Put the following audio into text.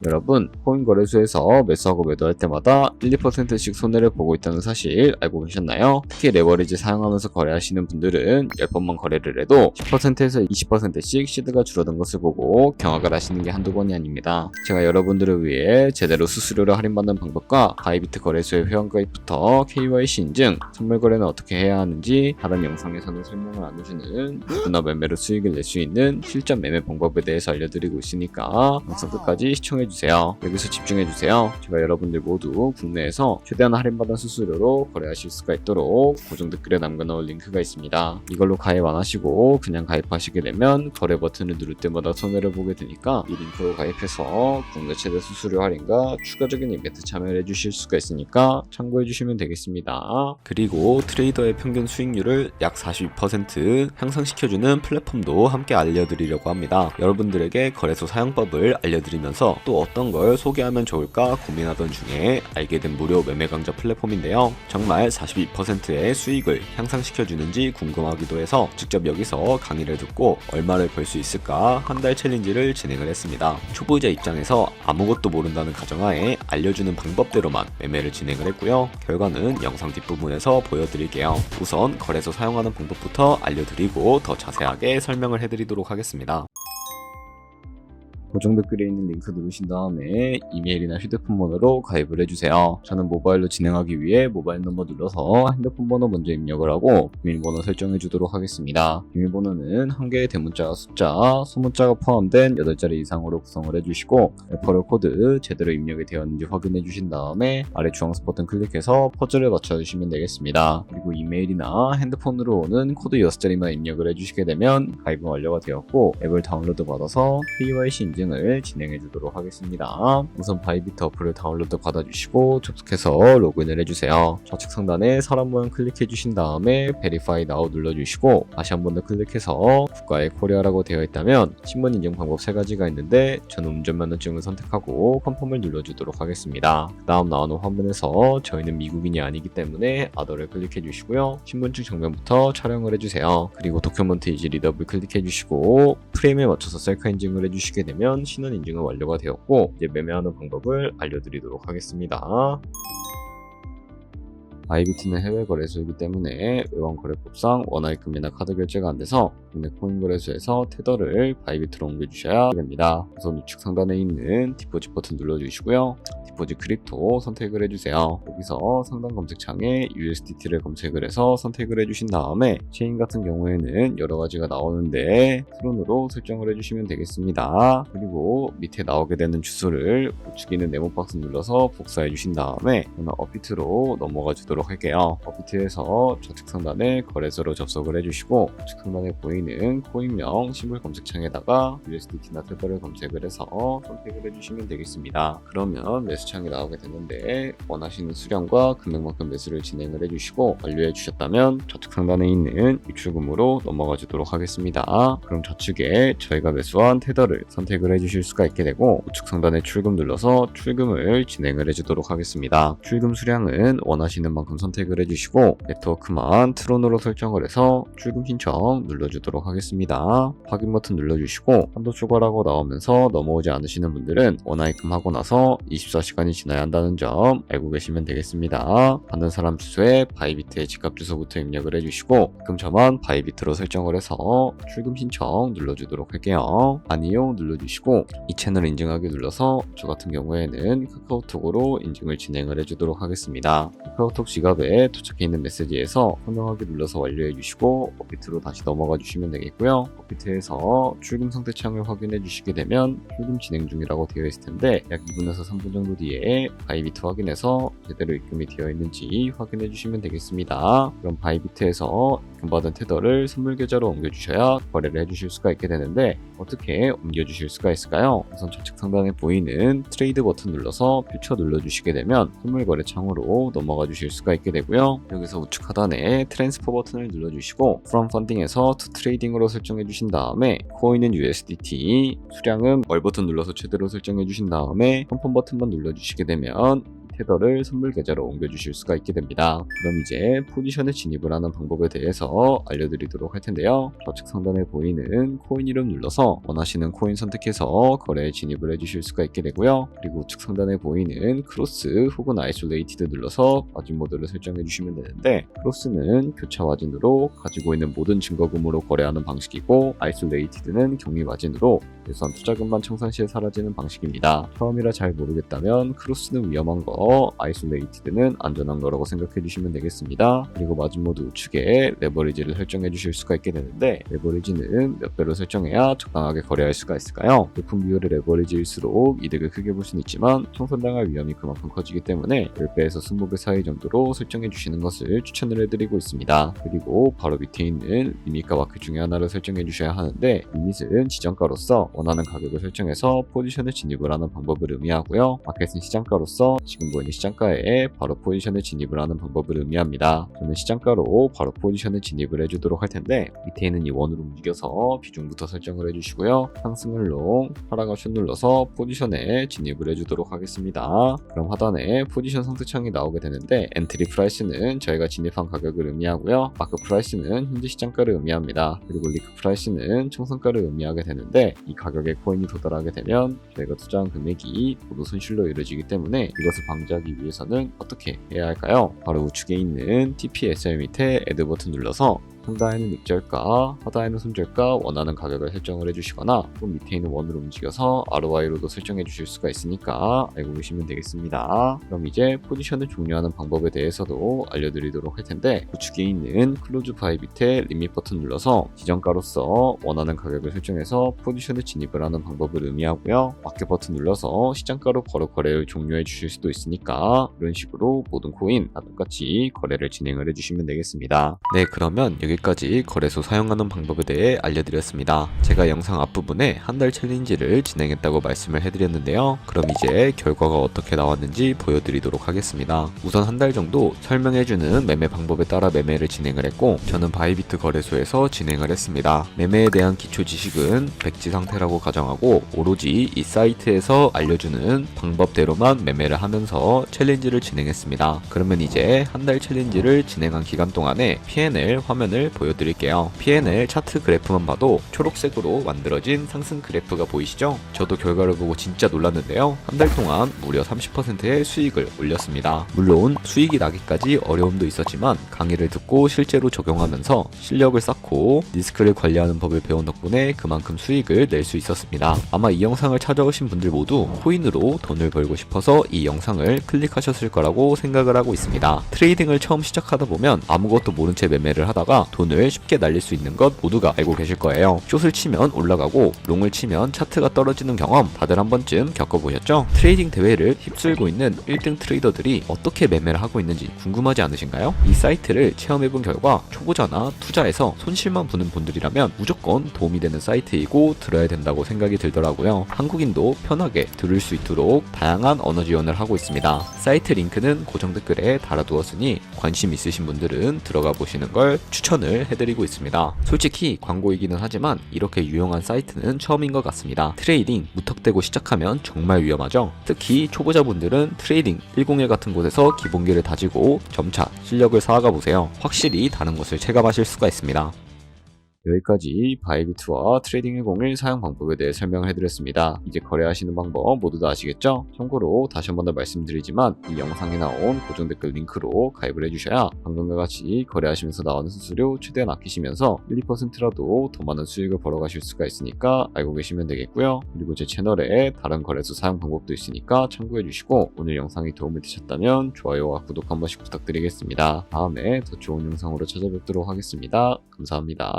여러분, 코인 거래소에서 매수하고 매도할 때마다 1, 2%씩 손해를 보고 있다는 사실 알고 계셨나요? 특히 레버리지 사용하면서 거래하시는 분들은 10번만 거래를 해도 10%에서 20%씩 시드가 줄어든 것을 보고 경악을 하시는 게 한두 번이 아닙니다. 제가 여러분들을 위해 제대로 수수료를 할인받는 방법과 바이비트 거래소의 회원가입부터 KYC 인증, 선물 거래는 어떻게 해야 하는지 다른 영상에서는 설명을 안 해주는 누구나 매매로 수익을 낼 수 있는 실전 매매 방법에 대해서 알려드리고 있으니까 영상 끝까지 시청해주세요. 여기서 집중해주세요. 제가 여러분들 모두 국내에서 최대한 할인받은 수수료로 거래하실 수가 있도록 고정 댓글에 남겨놓은 링크가 있습니다. 이걸로 가입 안 하시고 그냥 가입하시게 되면 거래 버튼을 누를 때마다 손해를 보게 되니까 이 링크로 가입해서 국내 최대 수수료 할인과 추가적인 이벤트 참여를 해주실 수가 있으니까 참고해주시면 되겠습니다. 그리고 트레이더의 평균 수익률을 약 42% 향상시켜주는 플랫폼도 함께 알려드리려고 합니다. 여러분들에게 거래소 사용법을 알려드리면서 또 어떤 걸 소개하면 좋을까 고민하던 중에 알게 된 무료 매매 강좌 플랫폼인데요. 정말 42%의 수익을 향상시켜주는지 궁금하기도 해서 직접 여기서 강의를 듣고 얼마를 벌 수 있을까 한 달 챌린지를 진행을 했습니다. 초보자 입장에서 아무것도 모른다는 가정하에 알려주는 방법대로만 매매를 진행을 했고요. 결과는 영상 뒷부분에서 보여드릴게요. 우선 거래소 사용하는 방법부터 알려드리고 더 자세하게 설명을 해드리도록 하겠습니다. 고정 댓글에 있는 링크 누르신 다음에 이메일이나 휴대폰 번호로 가입을 해주세요. 저는 모바일로 진행하기 위해 모바일 넘버 눌러서 핸드폰 번호 먼저 입력을 하고 비밀번호 설정해 주도록 하겠습니다. 비밀번호는 한 개의 대문자와 숫자, 소문자가 포함된 8자리 이상으로 구성을 해주시고 레퍼럴 코드 제대로 입력이 되었는지 확인해 주신 다음에 아래 주황색 버튼 클릭해서 퍼즐을 맞춰주시면 되겠습니다. 그리고 이메일이나 핸드폰으로 오는 코드 6자리만 입력을 해주시게 되면 가입은 완료가 되었고 앱을 다운로드 받아서 KYC 인증을 진행해 주도록 하겠습니다. 우선 바이비트 어플을 다운로드 받아주시고 접속해서 로그인을 해주세요. 좌측 상단에 사람 모양 클릭해 주신 다음에 Verify Now 눌러주시고 다시 한 번 더 클릭해서 국가의 코리아라고 되어 있다면 신분 인증 방법 3가지가 있는데 저는 운전면허증을 선택하고 컨펌을 눌러주도록 하겠습니다. 그 다음 나오는 화면에서 저희는 미국인이 아니기 때문에 아더를 클릭해 주시고요. 신분증 정면부터 촬영을 해주세요. 그리고 도큐먼트 이지 리더블 클릭해 주시고 프레임에 맞춰서 셀카 인증을 해주시게 되면 신원 인증은 완료가 되었고 이제 매매하는 방법을 알려드리도록 하겠습니다. 바이비트는 해외 거래소이기 때문에 외환 거래법상 원화입금이나 카드 결제가 안 돼서 국내 코인 거래소에서 테더를 바이비트로 옮겨주셔야 됩니다. 우선 우측 상단에 있는 디포짓 버튼 눌러주시고요. 디포짓 크립토 선택을 해주세요. 여기서 상단 검색창에 USDT를 검색을 해서 선택을 해주신 다음에 체인 같은 경우에는 여러 가지가 나오는데 트론으로 설정을 해주시면 되겠습니다. 그리고 밑에 나오게 되는 주소를 우측에 있는 네모 박스 눌러서 복사해 주신 다음에 저는 업비트로 넘어가 주도록 할게요. 업비트에서 좌측 상단에 거래소로 접속을 해주시고 우측 상단에 보이는 코인명 시물 검색창에다가 USDT나 테더를 검색을 해서 선택을 해주시면 되겠습니다. 그러면 매수창이 나오게 되는데 원하시는 수량과 금액만큼 매수를 진행을 해주시고 완료해 주셨다면 좌측 상단에 있는 입출금으로 넘어가 주도록 하겠습니다. 그럼 좌측에 저희가 매수한 테더를 선택을 해주실 수가 있게 되고 우측 상단에 출금 눌러서 출금을 진행을 해주도록 하겠습니다. 출금 수량은 원하시는 만큼 선택을 해주시고 네트워크만 트론으로 설정을 해서 출금 신청 눌러주도록 하겠습니다. 확인 버튼 눌러주시고 한도 초과라고 나오면서 넘어오지 않으시는 분들은 원화입금 하고 나서 24시간이 지나야 한다는 점 알고 계시면 되겠습니다. 받는 사람 주소에 바이비트의 집값 주소부터 입력을 해주시고 입금처만 바이비트로 설정을 해서 출금 신청 눌러주도록 할게요. 아니요 눌러주시고 이 채널 인증하기 눌러서 저 같은 경우에는 카카오톡으로 인증을 진행을 해주도록 하겠습니다. 카카오톡 지갑에 도착해 있는 메시지에서 선정하기 눌러서 완료해 주시고 업비트로 다시 넘어가 주시면 되겠고요. 업비트에서 출금 상태 창을 확인해 주시게 되면 출금 진행 중이라고 되어 있을 텐데 약 2분에서 3분 정도 뒤에 바이비트 확인해서 제대로 입금이 되어 있는지 확인해 주시면 되겠습니다. 그럼 바이비트에서 입금받은 테더를 선물 계좌로 옮겨 주셔야 거래를 해 주실 수가 있게 되는데 어떻게 옮겨 주실 수가 있을까요? 우선 좌측 상단에 보이는 트레이드 버튼 눌러서 퓨처 눌러 주시게 되면 선물 거래 창으로 넘어가 주실 수가 있게 되고요. 여기서 우측 하단에 트랜스퍼 버튼을 눌러주시고 From Funding에서 To Trading으로 설정해 주신 다음에 코인은 USDT, 수량은 월 버튼 눌러서 제대로 설정해 주신 다음에 컨펌 버튼만 눌러주시게 되면 테더를 선물 계좌로 옮겨주실 수가 있게 됩니다. 그럼 이제 포지션에 진입을 하는 방법에 대해서 알려드리도록 할 텐데요. 좌측 상단에 보이는 코인 이름 눌러서 원하시는 코인 선택해서 거래에 진입을 해주실 수가 있게 되고요. 그리고 우측 상단에 보이는 크로스 혹은 아이솔레이티드 눌러서 마진 모드를 설정해 주시면 되는데, 크로스는 교차 마진으로 가지고 있는 모든 증거금으로 거래하는 방식이고, 아이솔레이티드는 격리 마진으로 예선 투자금만 청산 시에 사라지는 방식입니다. 처음이라 잘 모르겠다면 크로스는 위험한 거, 아이솔레이티드는 안전한 거라고 생각해 주시면 되겠습니다. 그리고 마진 모드 우측에 레버리지를 설정해 주실 수가 있게 되는데, 레버리지는 몇 배로 설정해야 적당하게 거래할 수가 있을까요? 제품 비율의 레버리지일수록 이득을 크게 볼 수는 있지만 청산당할 위험이 그만큼 커지기 때문에 10배에서 20배 사이 정도로 설정해 주시는 것을 추천을 해드리고 있습니다. 그리고 바로 밑에 있는 리밋과 마켓 중에 하나를 설정해 주셔야 하는데, 리밋은 지정가로서 원하는 가격을 설정해서 포지션에 진입을 하는 방법을 의미하고요. 마켓은 시장가로서 지금 보이는 시장가에 바로 포지션에 진입을 하는 방법을 의미합니다. 저는 시장가로 바로 포지션에 진입을 해주도록 할 텐데, 밑에 있는 이 원으로 움직여서 비중부터 설정을 해주시고요. 상승을 롱, 하락을 숏 눌러서 포지션에 진입을 해주도록 하겠습니다. 그럼 하단에 포지션 선택창이 나오게 되는데, 엔트리 프라이스는 저희가 진입한 가격을 의미하고요. 마크 프라이스는 현재 시장가를 의미합니다. 그리고 리크 프라이스는 청산가를 의미하게 되는데, 이 가격에 코인이 도달하게 되면 저희가 투자한 금액이 모두 손실로 이루어지기 때문에 이것을 방지하기 위해서는 어떻게 해야 할까요? 바로 우측에 있는 TPSR 밑에 애드 버튼 눌러서 상단에는 익절가, 하단에는 손절가 원하는 가격을 설정을 해주시거나, 또 밑에 있는 원으로 움직여서 ROI로도 설정해 주실 수가 있으니까 알고 계시면 되겠습니다. 그럼 이제 포지션을 종료하는 방법에 대해서도 알려드리도록 할 텐데, 우측에 있는 클로즈 바이 밑에 리밋 버튼 눌러서 지정가로서 원하는 가격을 설정해서 포지션에 진입을 하는 방법을 의미하고요. 마켓 버튼 눌러서 시장가로 바로 거래를 종료해 주실 수도 있으니까 이런 식으로 모든 코인 다 똑같이 거래를 진행을 해주시면 되겠습니다. 네, 그러면 여기까지 거래소 사용하는 방법에 대해 알려드렸습니다. 제가 영상 앞부분에 한 달 챌린지를 진행했다고 말씀을 해드렸는데요. 그럼 이제 결과가 어떻게 나왔는지 보여드리도록 하겠습니다. 우선 한 달 정도 설명해주는 매매 방법에 따라 매매를 진행을 했고, 저는 바이비트 거래소에서 진행을 했습니다. 매매에 대한 기초 지식은 백지 상태라고 가정하고, 오로지 이 사이트에서 알려주는 방법대로만 매매를 하면서 챌린지를 진행했습니다. 그러면 이제 한 달 챌린지를 진행한 기간 동안에 P&L 화면을 보여드릴게요. P&L 차트 그래프만 봐도 초록색으로 만들어진 상승 그래프가 보이시죠? 저도 결과를 보고 진짜 놀랐는데요. 한 달 동안 무려 30%의 수익을 올렸습니다. 물론 수익이 나기까지 어려움도 있었지만 강의를 듣고 실제로 적용하면서 실력을 쌓고 리스크를 관리하는 법을 배운 덕분에 그만큼 수익을 낼 수 있었습니다. 아마 이 영상을 찾아오신 분들 모두 코인으로 돈을 벌고 싶어서 이 영상을 클릭하셨을 거라고 생각을 하고 있습니다. 트레이딩을 처음 시작하다 보면 아무것도 모른 채 매매를 하다가 돈을 쉽게 날릴 수 있는 것 모두가 알고 계실 거예요. 숏을 치면 올라가고 롱을 치면 차트가 떨어지는 경험 다들 한 번쯤 겪어보셨죠? 트레이딩 대회를 휩쓸고 있는 1등 트레이더들이 어떻게 매매를 하고 있는지 궁금하지 않으신가요? 이 사이트를 체험해본 결과 초보자나 투자에서 손실만 보는 분들이라면 무조건 도움이 되는 사이트이고 들어야 된다고 생각이 들더라고요. 한국인도 편하게 들을 수 있도록 다양한 언어 지원을 하고 있습니다. 사이트 링크는 고정 댓글에 달아두었으니 관심 있으신 분들은 들어가 보시는 걸 추천을 해드리고 있습니다. 솔직히 광고이기는 하지만 이렇게 유용한 사이트는 처음인 것 같습니다. 트레이딩 무턱대고 시작하면 정말 위험하죠. 특히 초보자분들은 트레이딩 101 같은 곳에서 기본기를 다지고 점차 실력을 쌓아가 보세요. 확실히 다른 것을 체감하실 수가 있습니다. 여기까지 바이비트와 트레이딩 101 사용 방법에 대해 설명을 해드렸습니다. 이제 거래하시는 방법 모두 다 아시겠죠? 참고로 다시 한 번 더 말씀드리지만 이 영상에 나온 고정 댓글 링크로 가입을 해주셔야 방금과 같이 거래하시면서 나오는 수수료 최대한 아끼시면서 1, 2%라도 더 많은 수익을 벌어가실 수가 있으니까 알고 계시면 되겠고요. 그리고 제 채널에 다른 거래소 사용 방법도 있으니까 참고해주시고, 오늘 영상이 도움이 되셨다면 좋아요와 구독 한 번씩 부탁드리겠습니다. 다음에 더 좋은 영상으로 찾아뵙도록 하겠습니다. 감사합니다.